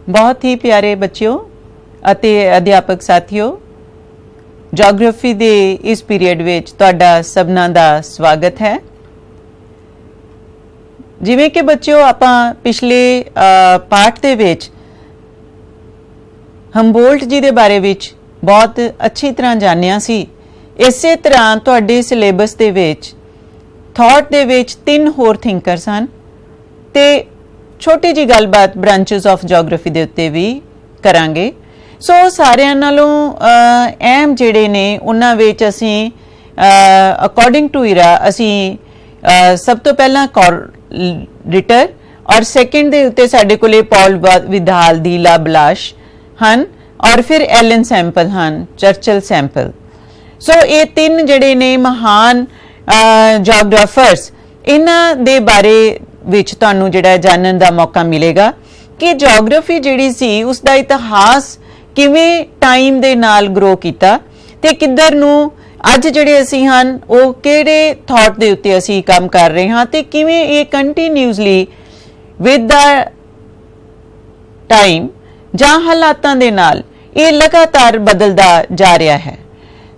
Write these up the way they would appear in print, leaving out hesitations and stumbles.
बहुत ही प्यारे बच्चों ਅਤੇ अध्यापक साथियों, ਜੀਓਗ੍ਰਾਫੀ ਦੇ इस पीरियड ਵਿੱਚ ਤੁਹਾਡਾ ਸਭਨਾਂ ਦਾ ਸਵਾਗਤ ਹੈ। ਜਿਵੇਂ ਕਿ ਬੱਚਿਓ ਆਪਾਂ ਪਿਛਲੇ ਪਾਠ ਦੇ ਵਿੱਚ ਹੰਬੋਲਟ ਜੀ ਦੇ ਬਾਰੇ ਵਿੱਚ ਬਹੁਤ ਅੱਛੀ ਤਰ੍ਹਾਂ ਜਾਣਿਆ ਸੀ। ਇਸੇ ਤਰ੍ਹਾਂ ਤੁਹਾਡੇ ਸਿਲੇਬਸ ਦੇ ਵਿੱਚ ਥਾਟ ਦੇ ਵਿੱਚ 3 ਹੋਰ ਥਿੰਕਰਸ ਹਨ ਤੇ छोटी जी गलबात ब्रांचेस ऑफ जियोग्राफी ਦੇ ਉੱਤੇ ਵੀ ਕਰਾਂਗੇ। सो ਸਾਰਿਆਂ ਨਾਲੋਂ ਅਹਿਮ ਜਿਹੜੇ ਨੇ ਉਹਨਾਂ ਵਿੱਚ ਅਸੀਂ ਅਕੋਰਡਿੰਗ ਟੂ ਇਰਾ ਅਸੀਂ ਸਭ ਤੋਂ ਪਹਿਲਾਂ ਕਾਰਲ ਰਿਟਰ ਔਰ ਸੈਕੰਡ ਦੇ ਉੱਤੇ ਸਾਡੇ ਕੋਲੇ ਪੌਲ ਵਿਦਾਲ ਦੀ ਲਾਬਲਾਸ਼ ਹਨ ਔਰ ਫਿਰ ਐਲਨ ਸੈਂਪਲ ਹਨ, ਚਰਚਲ ਸੈਂਪਲ। ਸੋ ਇਹ ਤਿੰਨ ਜਿਹੜੇ ਨੇ ਮਹਾਨ ਜਿਓਗ੍ਰਾਫਰਸ, ਇਹਨਾਂ ਦੇ ਬਾਰੇ ਵਿੱਚ ਤੁਹਾਨੂੰ ਜਿਹੜਾ ਜਾਣਨ ਦਾ ਮੌਕਾ ਮਿਲੇਗਾ ਕਿ ਜਿਓਗ੍ਰਾਫੀ ਜਿਹੜੀ ਸੀ ਉਸ ਦਾ ਇਤਿਹਾਸ ਕਿਵੇਂ ਟਾਈਮ ਦੇ ਨਾਲ ਗਰੋ ਕੀਤਾ ਤੇ ਕਿੱਧਰ ਨੂੰ ਅੱਜ ਜਿਹੜੇ ਅਸੀਂ ਹਨ ਉਹ ਕਿਹੜੇ ਥਾਟ ਦੇ ਉੱਤੇ ਅਸੀਂ ਕੰਮ ਕਰ ਰਹੇ ਹਾਂ ਤੇ ਕਿਵੇਂ ਇਹ ਕੰਟੀਨਿਊਸਲੀ ਵਿਦ ਦਾ ਟਾਈਮ ਜਾਂ ਹਾਲਾਤਾਂ ਦੇ ਨਾਲ ਇਹ ਲਗਾਤਾਰ ਬਦਲਦਾ ਜਾ ਰਿਹਾ ਹੈ।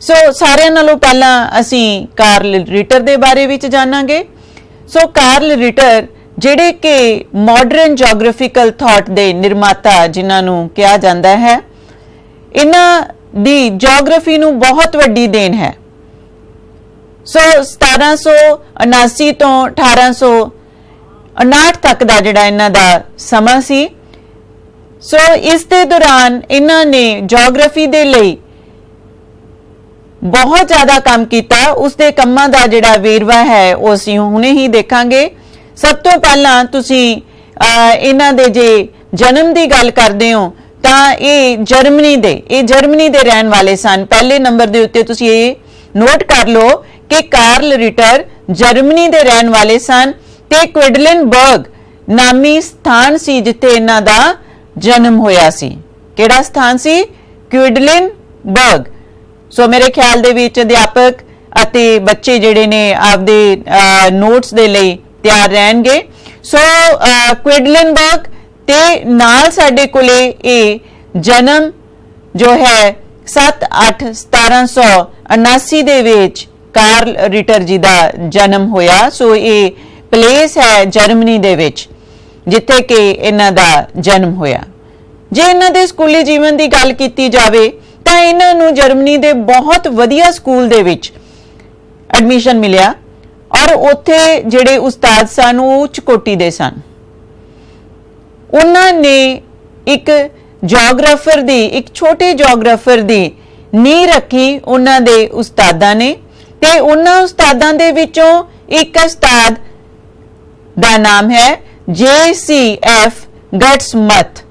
ਸੋ ਸਾਰਿਆਂ ਨਾਲੋਂ ਪਹਿਲਾਂ ਅਸੀਂ ਕਾਰਲ ਰਿਟਰ ਦੇ ਬਾਰੇ ਵਿੱਚ ਜਾਣਾਂਗੇ। ਸੋ ਕਾਰਲ ਰਿਟਰ ਜਿਹੜੇ ਕਿ ਮਾਡਰਨ ਜਿਓਗ੍ਰਾਫਿਕਲ ਥਾਟ ਦੇ ਨਿਰਮਾਤਾ ਜਿਨ੍ਹਾਂ ਨੂੰ ਕਿਹਾ ਜਾਂਦਾ ਹੈ, ਇਹਨਾਂ ਦੀ ਜਿਓਗ੍ਰਾਫੀ ਨੂੰ ਬਹੁਤ ਵੱਡੀ ਦੇਣ ਹੈ। ਸੋ 1779 ਤੋਂ 1859 ਤੱਕ ਦਾ ਜਿਹੜਾ ਇਹਨਾਂ ਦਾ ਸਮਾਂ ਸੀ। ਸੋ ਇਸ ਦੇ ਦੌਰਾਨ ਇਹਨਾਂ ਨੇ ਜਿਓਗ੍ਰਾਫੀ ਦੇ ਲਈ ਬਹੁਤ ਜ਼ਿਆਦਾ ਕੰਮ ਕੀਤਾ। ਉਸ ਦੇ ਕੰਮਾਂ ਦਾ ਜਿਹੜਾ ਵੇਰਵਾ ਹੈ ਉਹ ਅਸੀਂ ਹੁਣੇ ਹੀ ਦੇਖਾਂਗੇ। ਸਭ ਤੋਂ ਪਹਿਲਾਂ ਤੁਸੀਂ ਇਹਨਾਂ ਦੇ ਜੇ ਜਨਮ ਦੀ ਗੱਲ ਕਰਦੇ ਹੋ ਤਾਂ ਇਹ ਜਰਮਨੀ ਦੇ ਰਹਿਣ ਵਾਲੇ ਸਨ। ਪਹਿਲੇ ਨੰਬਰ ਦੇ ਉੱਤੇ ਤੁਸੀਂ ਇਹ ਨੋਟ ਕਰ ਲਓ ਕਿ ਕਾਰਲ ਰਿਟਰ ਜਰਮਨੀ ਦੇ ਰਹਿਣ ਵਾਲੇ ਸਨ ਤੇ ਕੁਇਡਲਿਨਬਰਗ ਨਾਮੀ ਸਥਾਨ ਸੀ ਜਿੱਥੇ ਇਹਨਾਂ ਦਾ ਜਨਮ ਹੋਇਆ ਸੀ। ਕਿਹੜਾ ਸਥਾਨ ਸੀ? ਕੁਇਡਲਿਨਬਰਗ। ਸੋ ਮੇਰੇ ਖਿਆਲ ਦੇ ਵਿੱਚ ਅਧਿਆਪਕ ਅਤੇ ਬੱਚੇ ਜਿਹੜੇ ਨੇ ਆਪਦੇ ਨੋਟਸ ਦੇ ਲਈ ਤਿਆਰ ਰਹਿਣਗੇ। ਸੋ ਕੁਇਡਲਿਨਬਰਗ ਤੇ ਨਾਲ ਸਾਡੇ ਕੋਲੇ ਇਹ ਜਨਮ ਜੋ ਹੈ 7/8/1779 ਦੇ ਵਿੱਚ ਕਾਰਲ ਰਿਟਰ ਜੀ ਦਾ ਜਨਮ ਹੋਇਆ। ਸੋ ਇਹ ਪਲੇਸ ਹੈ ਜਰਮਨੀ ਦੇ ਵਿੱਚ ਜਿੱਥੇ ਕਿ ਇਹਨਾਂ ਦਾ ਜਨਮ ਹੋਇਆ। ਜੇ ਇਹਨਾਂ ਦੇ ਸਕੂਲੀ ਜੀਵਨ ਦੀ ਗੱਲ ਕੀਤੀ ਜਾਵੇ ਤਾਂ ਇਹਨਾਂ ਨੂੰ ਜਰਮਨੀ ਦੇ ਬਹੁਤ ਵਧੀਆ ਸਕੂਲ ਦੇ ਵਿੱਚ ਐਡਮਿਸ਼ਨ ਮਿਲਿਆ ਔਰ ਉੱਥੇ ਜਿਹੜੇ ਉਸਤਾਦ ਸਨ ਉਹ ਉੱਚ ਕੋਟੀ ਦੇ ਸਨ। ਉਹਨਾਂ ਨੇ ਇੱਕ ਜਿਓਗ੍ਰਾਫਰ ਦੀ, ਇੱਕ ਛੋਟੇ ਜਿਓਗ੍ਰਾਫਰ ਦੀ ਨੀਂਹ ਰੱਖੀ ਉਹਨਾਂ ਦੇ ਉਸਤਾਦਾਂ ਨੇ ਤੇ ਉਹਨਾਂ ਉਸਤਾਦਾਂ ਦੇ ਵਿੱਚੋਂ ਇੱਕ ਉਸਤਾਦ ਦਾ ਨਾਮ ਹੈ JCF ਗਟਸਮਥ।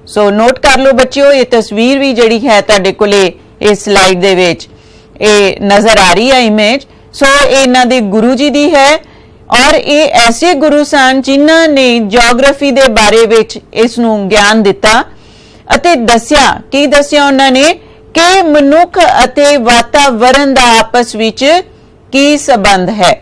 ਸੋ ਨੋਟ ਕਰ ਲਓ ਬੱਚਿਓ, ਇਹ ਤਸਵੀਰ ਵੀ ਜਿਹੜੀ ਹੈ ਤੁਹਾਡੇ ਕੋਲੇ ਇਸ ਸਲਾਈਡ ਦੇ ਵਿੱਚ ਇਹ ਨਜ਼ਰ ਆ ਰਹੀ ਹੈ ਇਮੇਜ। ਸੋ ਇਹ ਇਹਨਾਂ ਦੇ ਗੁਰੂ ਜੀ ਦੀ ਹੈ ਔਰ ਇਹ ਐਸੇ ਗੁਰੂ ਸਨ ਜਿਨ੍ਹਾਂ ਨੇ ਜਿਓਗ੍ਰਾਫੀ ਦੇ ਬਾਰੇ ਵਿੱਚ ਇਸ ਨੂੰ ਗਿਆਨ ਦਿੱਤਾ ਅਤੇ ਦੱਸਿਆ ਉਹਨਾਂ ਨੇ ਕਿ ਮਨੁੱਖ ਅਤੇ ਵਾਤਾਵਰਣ ਦਾ ਆਪਸ ਵਿੱਚ ਕੀ ਸੰਬੰਧ ਹੈ।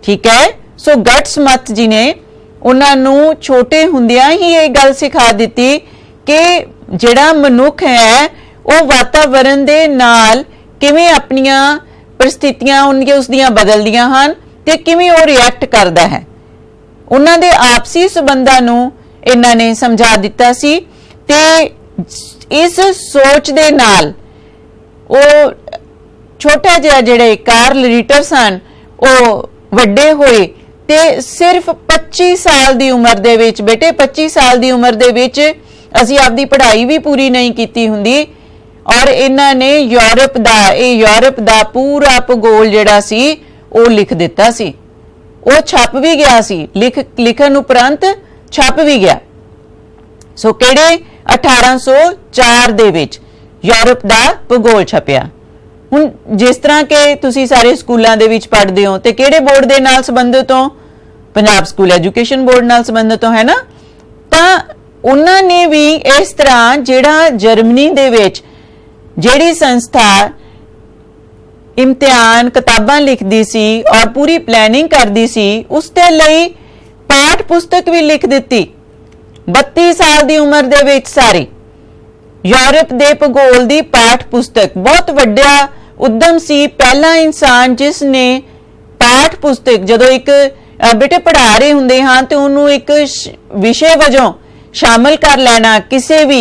ਠੀਕ ਹੈ। ਸੋ ਗਟਸਮਥ ਜੀ ਨੇ ਉਹਨਾਂ ਨੂੰ ਛੋਟੇ ਹੁੰਦਿਆਂ ਹੀ ਇਹ ਗੱਲ ਸਿਖਾ ਦਿੱਤੀ ਕਿ ਜਿਹੜਾ ਮਨੁੱਖ ਹੈ ਉਹ ਵਾਤਾਵਰਣ ਦੇ ਨਾਲ ਕਿਵੇਂ ਆਪਣੀਆਂ परिस्थितियां उसदियां बदलदियां ਹਨ ਤੇ ਕਿਵੇਂ ਉਹ ਰਿਐਕਟ ਕਰਦਾ ਹੈ। ਉਹਨਾਂ ਦੇ ਆਪਸੀ ਸੰਬੰਧਾਂ ਨੂੰ ਇਹਨਾਂ ਨੇ ਸਮਝਾ ਦਿੱਤਾ ਸੀ ਤੇ ਇਸ ਸੋਚ ਦੇ ਨਾਲ ਉਹ ਛੋਟਾ ਜਿਹਾ ਜਿਹੜੇ ਕਾਰਲ ਰਿਟਰ ਸਨ ਉਹ ਵੱਡੇ ਹੋਏ ਤੇ ਸਿਰਫ 25 ਸਾਲ ਦੀ ਉਮਰ ਦੇ ਵਿੱਚ, ਬੇਟੇ 25 ਸਾਲ ਦੀ ਉਮਰ ਦੇ ਵਿੱਚ ਅਸੀਂ ਆਪਦੀ ਪੜ੍ਹਾਈ ਵੀ ਪੂਰੀ ਨਹੀਂ ਕੀਤੀ ਹੁੰਦੀ ਔਰ ਇਹਨਾਂ ਨੇ ਯੂਰਪ ਦਾ ਪੂਰਾ ਭੂਗੋਲ ਜਿਹੜਾ ਸੀ ਉਹ ਲਿਖ ਦਿੱਤਾ ਸੀ। ਉਹ ਛਪ ਵੀ ਗਿਆ ਸੀ, ਲਿਖਣ ਉਪਰੰਤ ਛਪ ਵੀ ਗਿਆ। ਸੋ ਕਿਹੜੇ 1804 ਦੇ ਵਿੱਚ ਯੂਰਪ ਦਾ ਭੂਗੋਲ ਛਪਿਆ। ਹੁਣ ਜਿਸ ਤਰ੍ਹਾਂ ਕਿ ਤੁਸੀਂ ਸਾਰੇ ਸਕੂਲਾਂ ਦੇ ਵਿੱਚ ਪੜ੍ਹਦੇ ਹੋ ਤੇ ਕਿਹੜੇ ਬੋਰਡ ਦੇ ਨਾਲ ਸੰਬੰਧਿਤ ਹੋ? ਪੰਜਾਬ ਸਕੂਲ ਐਜੂਕੇਸ਼ਨ ਬੋਰਡ ਨਾਲ ਸੰਬੰਧਿਤ ਹੋ, ਹੈ ਨਾ। ਤਾਂ ਉਹਨਾਂ ਨੇ ਵੀ ਇਸ ਤਰ੍ਹਾਂ ਜਿਹੜਾ ਜਰਮਨੀ ਦੇ ਵਿੱਚ ਜਿਹੜੀ ਸੰਸਥਾ ਇਮਤਿਹਾਨ ਕਿਤਾਬਾਂ ਲਿਖਦੀ ਸੀ ਔਰ ਪੂਰੀ ਪਲੈਨਿੰਗ ਕਰਦੀ ਸੀ, ਉਸ ਦੇ ਲਈ ਪਾਠ ਪੁਸਤਕ ਵੀ ਲਿਖ ਦਿੱਤੀ। 32 ਸਾਲ ਦੀ ਉਮਰ ਦੇ ਵਿੱਚ ਸਾਰੀ यूरोप ਦੇ ਭੂਗੋਲ ਦੀ ਪਾਠ ਪੁਸਤਕ ਬਹੁਤ ਵੱਡਾ ਉਦਮ ਸੀ। ਪਹਿਲਾ ਇਨਸਾਨ ਜਿਸ ਨੇ ਪਾਠ ਪੁਸਤਕ ਜਦੋਂ ਇੱਕ बेटे पढ़ा रहे होंगे हाँ तो उन्होंने एक विषय वजों शामिल कर लेना, किसी भी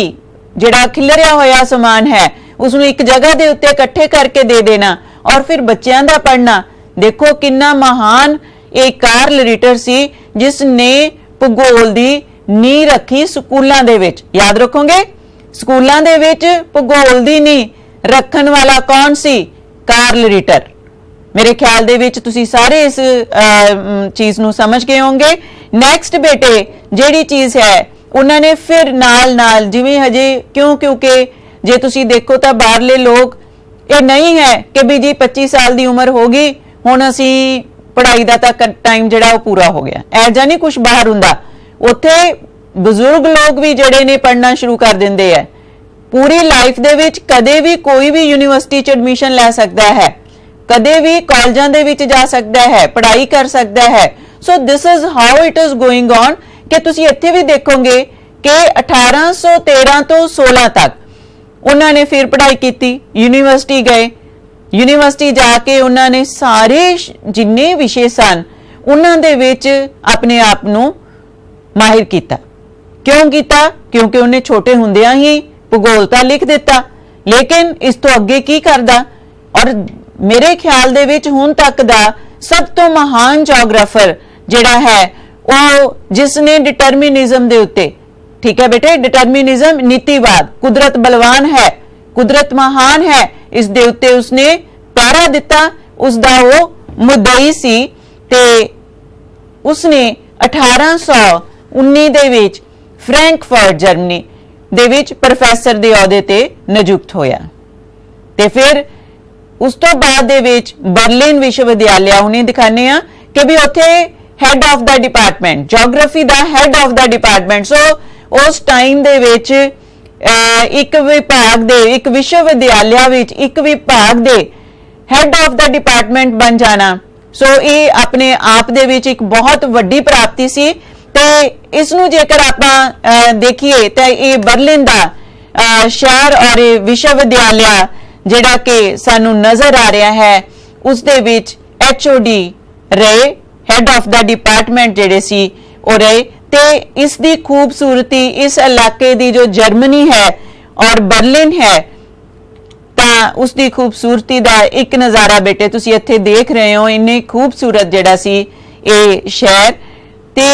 जिहड़ा खिलरिया होया समान है उसनूं एक जगह दे उत्ते इकट्ठे करके दे देना और फिर बच्चों का पढ़ना। देखो कितना महान एक कार्ल रिटर सी जिसने भूगोल की नींह रखी स्कूलों दे विच। याद रखोगे स्कूलों दे विच भूगोल की नींह रखन वाला कौन सी? Karl Ritter. मेरे ख्याल दे विच तुसी सारे इस चीज नूं समझ गए होंगे। नैक्सट बेटे जिहड़ी चीज है उन्होंने फिर नाल नाल जिवें हजे क्योंकि जे तुसी देखो तो बाहरले लोग ये नहीं है कि भी जी 25 साल की उम्र हो गई हुण असीं पढ़ाई का तक टाइम जिहड़ा वो पूरा हो गया, ऐजा नहीं कुछ बाहर हुंदा। उत्थे बजुर्ग लोग भी जिहड़े ने पढ़ना शुरू कर दिंदे है। पूरी लाइफ दे विच कदे भी कोई भी यूनिवर्सिटी च एडमिशन लै सकदा है, कदे भी कॉलेजां दे विच जा सकता है, पढ़ाई कर सकता है। So this is how it is going on कि तुसी इत्थे भी देखोगे कि 1813 तो 16 तक उन्होंने फिर पढ़ाई की, यूनिवर्सिटी गए, यूनिवर्सिटी जाके उन्होंने सारे जिन्ने विषय सन उन्हां दे विच अपने आप नूं माहिर किया। क्यों किया? क्योंकि उन्हें छोटे हुंदियां ही भूगोल तां लिख दिता, लेकिन इस तो अगे की करदा। और मेरे ख्याल दे विच हुण तक दा सब तो महान जोग्राफर जिहड़ा है वो जिसने डिटरमिनिज्म दे उत्ते, ठीक है बेटे, डिटरमिनिज्म नीतिवाद, कुदरत बलवान है, कुदरत महान है, इस दे उत्ते उसने पहरा दिता, उसदा वो मुद्दई सी ते उसने 1819 दे विच फ्रैंकफर्ट जर्मनी दे विच प्रोफैसर दे अहुदे ते नियुक्त होया। ते फिर उस तो बाद दे विच बर्लिन विश्वविद्यालय उन्हें दिखाने कि भी उत्थे had of the department, geography दा हैड ऑफ द डिपार्टमेंट। सो उस टाइम दे विच एक विभाग दे, एक विश्वविद्यालय विच एक विभाग they had of the department बन जाना। सो ये अपने आप दे विच एक बहुत वड्डी प्राप्ति सी। ते इसनूं जेकर आपां देखिए तो ये बर्लिन दा शहर और विश्वविद्यालय जिहड़ा कि सानू नजर आ रहा है उस दे विच HOD रहे, हैड ऑफ द डिपार्टमेंट जिहड़े सी वो रहे। ते इस दी खूबसूरती इस इलाके दी जो जर्मनी है और बर्लिन है तां उस दी खूबसूरती दा एक नज़ारा बेटे तुसी इत्थे देख रहे हो। इन्नी खूबसूरत जिहड़ा सी ये शहर ते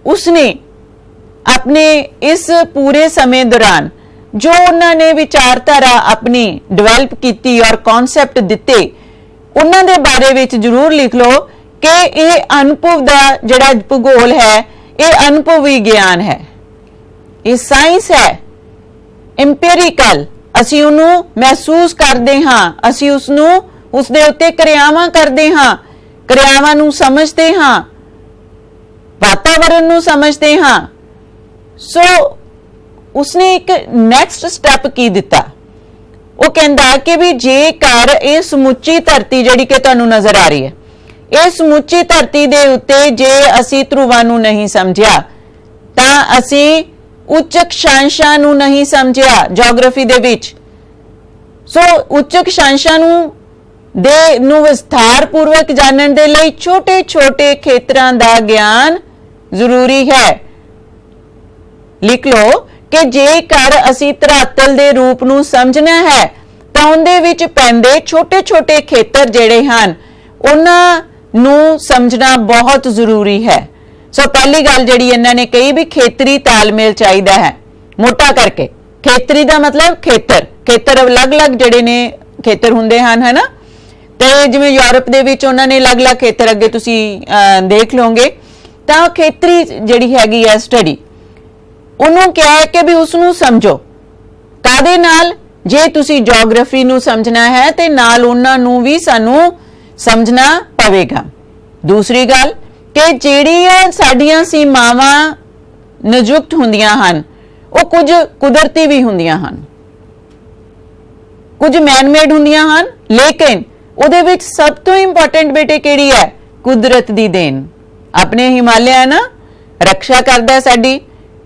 उसने अपने इस पूरे समय दौरान जो उन्होंने विचारधारा अपनी डिवेलप की और कॉन्सैप्ट दिते उन्होंने दे बारे विच जरूर लिख लो कि ये अनुभव दा जिहड़ा भूगोल है ये अनुभवी ज्ञान है, ये साइंस है, इंपीरिकल। असी उन्हों महसूस करते हाँ, असी उसनों उसदे उत्ते क्रियावां करते हाँ, क्रियावां नूं समझते हाँ, वातावरण नूं समझते हाँ। सो उसने एक नैक्सट स्टैप की दिता, वो कहता कि भी जेकर ये समुची धरती जिहड़ी कि तुहानूं नजर आ रही है, ये समुची धरती दे उत्ते जे असी ध्रुवां नूं नहीं समझिया तां असी उच्च अक्षांशां नूं नहीं समझिया जोग्राफी दे विच। सो उच्च अक्षांशां नूं विस्तार पूर्वक जानन दे लई छोटे छोटे खेतरां दा ज्ञान जरूरी है। लिख लो कि जेकर असी धरातल दे रूप नूं समझना है तां उहदे विच पैंदे छोटे छोटे खेतर जिहड़े हन उन्हां नूं समझना बहुत जरूरी है। सो पहली गल जिहड़ी इन्हां ने कही भी खेतरी तालमेल चाहिदा है। मोटा करके खेतरी दा मतलब खेतर, खेतर अलग अलग जिहड़े ने खेतर हुंदे हन, है ना। ते जिवें यूरोप दे विच उन्हां ने अलग अलग खेतर अगे तुसी देख लोगे तां खेतरी जिहड़ी हैगी है स्टडी उन्होंने क्या है कि भी उसनूं समझो कादे नाल, जे तुसी जोग्राफी नूं समझना है ते नाल उन्हां नूं भी सानू समझना पवेगा। दूसरी गल कि जिहड़ियां साडियां सीमावां नियुक्त हुंदियां हन वो कुछ कुदरती भी हुंदियां हन, कुछ मैनमेड हुंदियां हन, लेकिन उहदे विच सब तो इंपॉर्टेंट बेटे किहड़ी है? कुदरत दी देन। अपने हिमालय ना रक्षा करदा है साडी,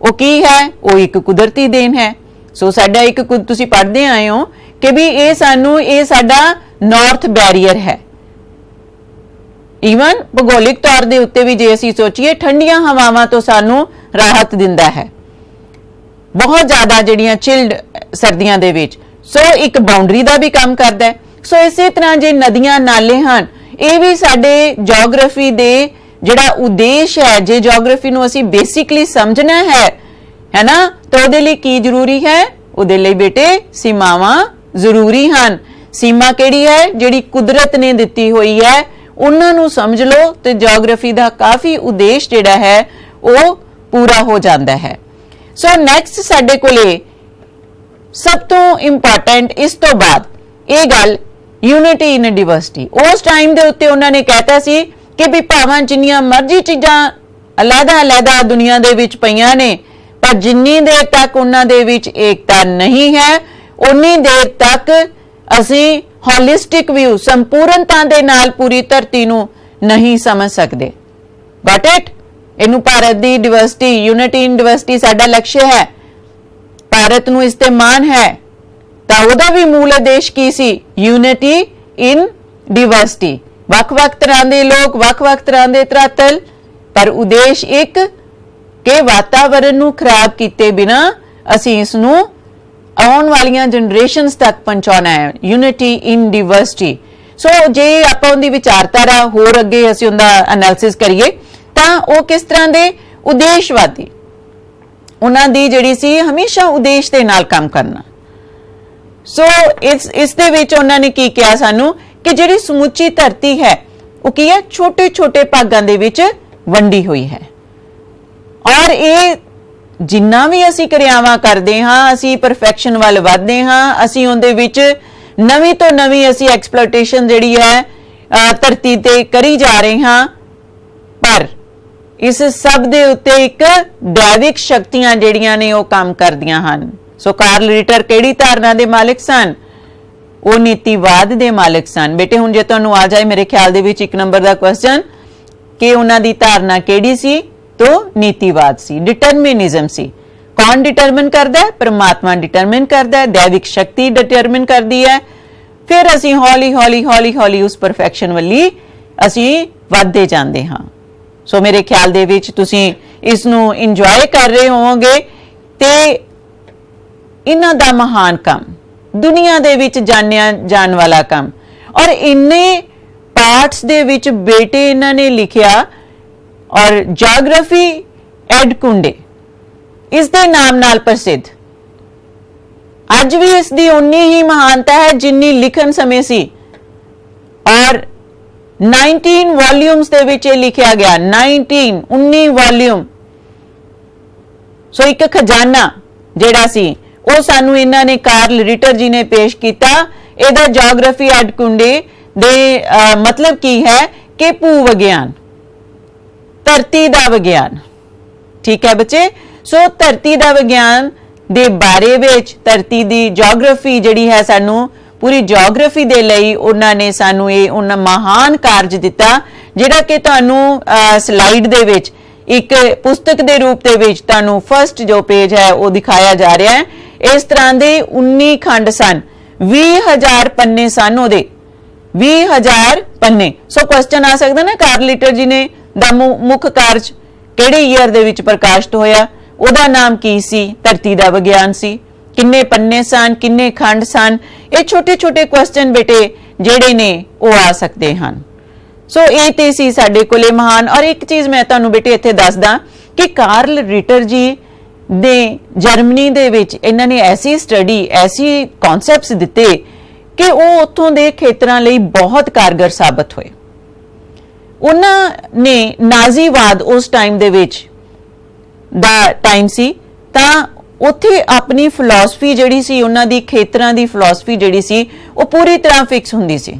ਉਹ ਕੀ ਹੈ? ਉਹ ਇੱਕ ਕੁਦਰਤੀ ਦੇਣ ਹੈ। ਸੋ ਸਾਡਾ ਇੱਕ ਤੁਸੀਂ ਪੜ੍ਹਦੇ ਆਏ ਹੋ ਕਿ ਵੀ ਇਹ ਸਾਡਾ ਨਾਰਥ ਬੈਰੀਅਰ ਹੈ। ਈਵਨ ਭੂਗੋਲਿਕ ਤੌਰ ਦੇ ਉੱਤੇ ਵੀ ਜੇ ਅਸੀਂ ਸੋਚੀਏ ਠੰਡੀਆਂ ਹਵਾਵਾਂ ਤੋਂ ਸਾਨੂੰ ਰਾਹਤ ਦਿੰਦਾ ਹੈ, ਬਹੁਤ ਜ਼ਿਆਦਾ ਜਿਹੜੀਆਂ ਚਿਲਡ ਸਰਦੀਆਂ ਦੇ ਵਿੱਚ। ਸੋ ਇੱਕ ਬਾਉਂਡਰੀ ਦਾ ਵੀ ਕੰਮ ਕਰਦਾ ਹੈ। ਸੋ ਇਸੇ ਤਰ੍ਹਾਂ ਜੇ ਨਦੀਆਂ ਨਾਲੇ ਹਨ, ਇਹ ਵੀ ਸਾਡੇ ਜੀਓਗ੍ਰਾਫੀ ਦੇ ਜਿਹੜਾ ਉਦੇਸ਼ ਹੈ, ਜੇ ਜੀਓਗ੍ਰਾਫੀ ਨੂੰ ਅਸੀਂ ਬੇਸਿਕਲੀ ਸਮਝਣਾ ਹੈ ਨਾ, ਤਾਂ ਉਹਦੇ ਲਈ ਕੀ ਜ਼ਰੂਰੀ ਹੈ? ਉਹਦੇ ਲਈ ਬੇਟੇ ਸੀਮਾਵਾਂ ਜ਼ਰੂਰੀ ਹਨ। ਸੀਮਾ ਕਿਹੜੀ ਹੈ? ਜਿਹੜੀ ਕੁਦਰਤ ਨੇ ਦਿੱਤੀ ਹੋਈ ਹੈ, ਉਹਨਾਂ ਨੂੰ ਸਮਝ ਲਓ ਤੇ ਜੀਓਗ੍ਰਾਫੀ ਦਾ ਕਾਫੀ ਉਦੇਸ਼ ਜਿਹੜਾ ਹੈ ਉਹ ਪੂਰਾ ਹੋ ਜਾਂਦਾ ਹੈ। ਸੋ ਨੈਕਸਟ ਸਾਡੇ ਕੋਲੇ ਸਭ ਤੋਂ ਇੰਪੋਰਟੈਂਟ ਇਸ ਤੋਂ ਬਾਅਦ ਇਹ ਗੱਲ ਯੂਨਿਟੀ ਇਨ ਡਿਵਰਸਿਟੀ। ਉਸ ਟਾਈਮ ਦੇ ਉੱਤੇ ਉਹਨਾਂ ਨੇ ਕਹਿਤਾ ਸੀ ਕਿ ਵੀ ਭਾਵਾਂ ਜਿੰਨੀਆਂ ਮਰਜ਼ੀ ਚੀਜ਼ਾਂ ਅਲੱਗ-ਅਲੱਗ ਦੁਨੀਆ ਦੇ ਵਿੱਚ ਪਈਆਂ ਨੇ, ਪਰ ਜਿੰਨੀ ਦੇਰ ਤੱਕ ਉਹਨਾਂ ਦੇ ਵਿੱਚ ਏਕਤਾ ਨਹੀਂ ਹੈ, ਉਨੀ ਦੇਰ ਤੱਕ ਅਸੀਂ ਹੋਲਿਸਟਿਕ ਵਿਊ, ਸੰਪੂਰਨਤਾ ਦੇ ਨਾਲ ਪੂਰੀ ਧਰਤੀ ਨੂੰ ਨਹੀਂ ਸਮਝ ਸਕਦੇ। Got it? ਇਹਨੂੰ ਭਾਰਤ ਦੀ ਡਿਵਰਸਿਟੀ, ਯੂਨਿਟੀ ਇਨ ਡਿਵਰਸਿਟੀ ਸਾਡਾ ਲਕਸ਼ ਹੈ। ਭਾਰਤ ਨੂੰ ਇਸ ਤੇ ਮਾਣ ਹੈ, ਤਾਂ ਉਹਦਾ ਵੀ ਮੂਲ ਉਦੇਸ਼ ਕੀ ਸੀ? ਯੂਨਿਟੀ ਇਨ ਡਿਵਰਸਿਟੀ। ਵੱਖ-ਵੱਖ ਤਰ੍ਹਾਂ ਦੇ ਲੋਕ, ਵੱਖ-ਵੱਖ ਤਰ੍ਹਾਂ ਦੇ ਧਰਾਤਲ, ਪਰ ਉਦੇਸ਼ ਇੱਕ ਕਿ ਵਾਤਾਵਰਣ ਨੂੰ ਖਰਾਬ ਕੀਤੇ ਬਿਨਾ ਅਸੀਂ ਇਸ ਨੂੰ ਆਉਣ ਵਾਲੀਆਂ ਜਨਰੇਸ਼ਨਸ ਤੱਕ ਪਹੁੰਚਾਉਣਾ ਹੈ। ਯੂਨਿਟੀ ਇਨ ਡਿਵਰਸਿਟੀ। ਸੋ ਜੇ ਆਪਾਂ ਉਹਦੀ ਵਿਚਾਰਧਾਰਾ ਹੋਰ ਅੱਗੇ ਅਸੀਂ ਉਹਦਾ ਐਨਾਲਿਸਿਸ ਕਰੀਏ ਤਾਂ ਉਹ ਕਿਸ ਤਰ੍ਹਾਂ ਦੇ ਉਦੇਸ਼ਵਾਦੀ, ਉਹਨਾਂ ਦੀ ਜਿਹੜੀ ਸੀ ਹਮੇਸ਼ਾ ਉਦੇਸ਼ ਦੇ ਨਾਲ ਕੰਮ ਕਰਨਾ। ਸੋ ਇਸ ਦੇ ਵਿੱਚ ਉਹਨਾਂ ਨੇ ਕੀ ਕਿਹਾ ਸਾਨੂੰ ਕਿ ਜਿਹੜੀ ਸਮੁੱਚੀ ਧਰਤੀ ਹੈ ਉਹ ਕੀ ਹੈ? ਛੋਟੇ-ਛੋਟੇ ਭਾਗਾਂ ਦੇ ਵਿੱਚ ਵੰਡੀ ਹੋਈ ਹੈ, ਔਰ ਇਹ ਜਿੰਨਾ ਵੀ ਅਸੀਂ ਕਿਰਿਆਵਾਂ ਕਰਦੇ ਹਾਂ, ਅਸੀਂ ਪਰਫੈਕਸ਼ਨ ਵੱਲ ਵਧਦੇ ਹਾਂ, ਅਸੀਂ ਉਹਦੇ ਵਿੱਚ ਨਵੀਂ ਤੋਂ ਨਵੀਂ ਅਸੀਂ ਐਕਸਪਲੋਇਟੇਸ਼ਨ ਜਿਹੜੀ ਹੈ ਧਰਤੀ ਤੇ ਕਰੀ ਜਾ ਰਹੇ ਹਾਂ। ਪਰ ਇਸ ਸਭ ਦੇ ਉੱਤੇ ਇੱਕ ਦੈਵਿਕ ਸ਼ਕਤੀਆਂ ਜਿਹੜੀਆਂ ਨੇ ਉਹ ਕੰਮ ਕਰਦੀਆਂ ਹਨ। ਸੋ ਕਾਰਲ ਰਿਟਰ ਕਿਹੜੀ ਧਾਰਨਾ ਦੇ ਮਾਲਕ ਸਨ? ਉਹ ਨੀਤੀਵਾਦ ਦੇ ਮਾਲਕ ਸਨ। ਬੇਟੇ ਹੁਣ ਜੇ ਤੁਹਾਨੂੰ ਆ ਜਾਏ ਮੇਰੇ ਖਿਆਲ ਦੇ ਵਿੱਚ 1 ਨੰਬਰ ਦਾ ਕੁਐਸਚਨ ਕਿ ਉਹਨਾਂ ਦੀ ਧਾਰਨਾ ਕਿਹੜੀ ਸੀ, तो नीतिवाद सी, डिटरमिनिज्म सी। कौन डिटरमिन करता है? परमात्मा डिटरमिन करता है, दैविक शक्ति डिटरमिन करती है। फिर असी हौली हौली हौली हौली उस परफेक्शन वाली असी वधदे जांदे हां। सो मेरे ख्याल दे विच तुसी इस नूं इंजॉय कर रहे होवोगे ते इन्हां दा महान काम, दुनिया दे विच जानिया जान वाला काम, और इन्ने पार्ट्स दे विच बेटे इन्हां ने लिखिया। और जियोग्राफी एड कुंडे इस दे नाम नाल प्रसिद्ध, अज भी इस दी उन्नी ही महानता है जिन्नी लिखन समय सी। और 19 वॉल्यूम्स दे विच लिखिया गया, 19 वॉल्यूम। सो एक खजाना जेड़ा सी वो सानू इन्हां ने कार्ल रिटर जी ने पेश किया। इहदा जियोग्राफी एड कुंडे दे मतलब की है कि भू विज्ञान, धरती का विज्ञान। ठीक है बच्चे? सो धरती का विज्ञान दे बारे विच, धरती की जियोग्राफी जिहड़ी है सानू पूरी जियोग्राफी दे लई उन्होंने सानू ये उन्ना महान कार्य दिता, जिहड़ा कि तुहानू स्लाइड दे विच एक पुस्तक के रूप दे विच तुहानू फर्स्ट जो पेज है वो दिखाया जा रहा है। इस तरह के 19 खंड सन, 20,000 पन्ने सन, ओहदे 20,000 पन्ने। सो क्वेश्चन आ सकता ना, कार्ल रिटर जी ने दा मुख कार्य किहड़े ईयर दे विच प्रकाशित होया, ओहदा नाम की सी? धरती दा विज्ञान सी। किन्ने पन्ने सन, किन्ने खंड सन? ये छोटे छोटे क्वेश्चन बेटे जिहड़े ने वो आ सकते हैं। सो ये ते सी साडे कोले महान। और एक चीज मैं तुहानू बेटे इत्थे दसदा कि कार्ल रिटर जी दे जर्मनी दे विच इन्हां ने ऐसी स्टडी, ऐसी कॉन्सैप्ट्स दिते कि वो उत्थों दे खेतरां लई बहुत कारगर साबित होए। उन्होंने नाजीवाद उस टाइम दे विच दा टाइम सी, तां उत्थे अपनी फिलॉसफी जिहड़ी सी, उन्हां दी खेतरां दी फिलॉसफी जिहड़ी सी वो पूरी तरह फिक्स हुंदी सी।